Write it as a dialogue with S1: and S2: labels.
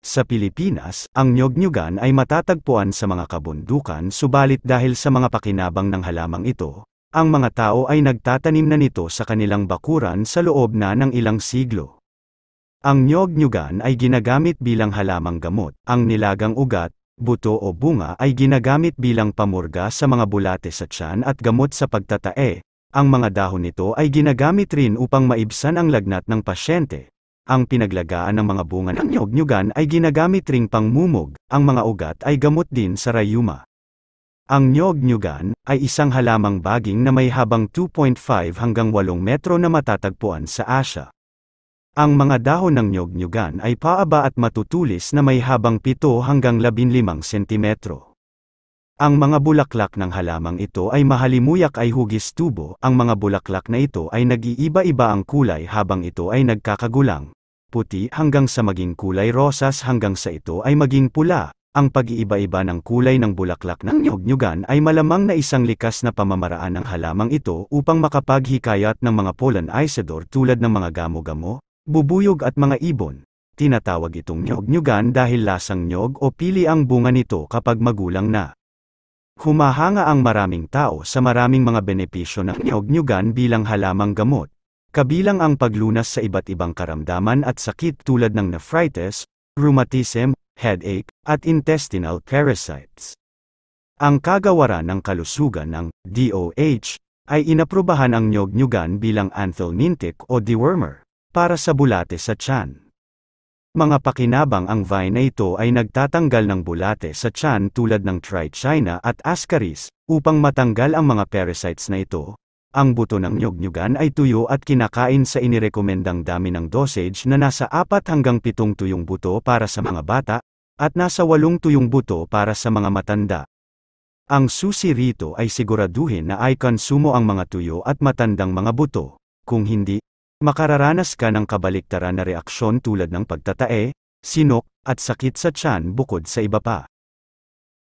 S1: Sa Pilipinas, ang nyog-nyogan ay matatagpuan sa mga kabundukan subalit dahil sa mga pakinabang ng halamang ito, ang mga tao ay nagtatanim na nito sa kanilang bakuran sa loob na ng ilang siglo. Ang nyog-nyogan ay ginagamit bilang halamang gamot, ang nilagang ugat, buto o bunga ay ginagamit bilang pamurga sa mga bulate sa tiyan at gamot sa pagtatae. Ang mga dahon nito ay ginagamit rin upang maibsan ang lagnat ng pasyente. Ang pinaglagaan ng mga bunga ng nyog-nyogan ay ginagamit ring pangmumog, ang mga ugat ay gamot din sa rayuma. Ang nyog-nyogan ay isang halamang baging na may habang 2.5 hanggang 8 metro na matatagpuan sa Asya. Ang mga dahon ng nyog-nyogan ay paaba at matutulis na may habang 7 hanggang 15 sentimetro. Ang mga bulaklak ng halamang ito ay mahalimuyak ay hugis tubo. Ang mga bulaklak na ito ay nag-iiba-iba ang kulay habang ito ay nagkakagulang, puti hanggang sa maging kulay rosas hanggang sa ito ay maging pula. Ang pag-iiba-iba ng kulay ng bulaklak ng nyog-nyogan ay malamang na isang likas na pamamaraan ng halamang ito upang makapaghikayat ng mga pollenizer tulad ng mga gamo-gamo, bubuyog at mga ibon. Tinatawag itong nyog-nyogan dahil lasang nyog o pili ang bunga nito kapag magulang na. Humahanga ang maraming tao sa maraming mga benepisyo ng nyog-nyogan bilang halamang gamot, kabilang ang paglunas sa iba't ibang karamdaman at sakit tulad ng nephritis, rheumatism, headache, at intestinal parasites. Ang Kagawaran ng Kalusugan ng DOH ay inaprubahan ang nyog-nyogan bilang anthelmintic o dewormer para sa bulate sa tiyan. Mga pakinabang ang vine na ito ay nagtatanggal ng bulate sa tiyan tulad ng trichina at ascaris. Upang matanggal ang mga parasites na ito, ang buto ng nyog-nyogan ay tuyo at kinakain sa inirekomendang dami ng dosage na nasa 4 hanggang 7 tuyong buto para sa mga bata, at nasa 8 tuyong buto para sa mga matanda. Ang susi rito ay siguraduhin na ay konsumo ang mga tuyo at matandang mga buto. Kung hindi, makararanas ka ng kabaliktaran na reaksyon tulad ng pagtatae, sinok, at sakit sa tiyan bukod sa iba pa.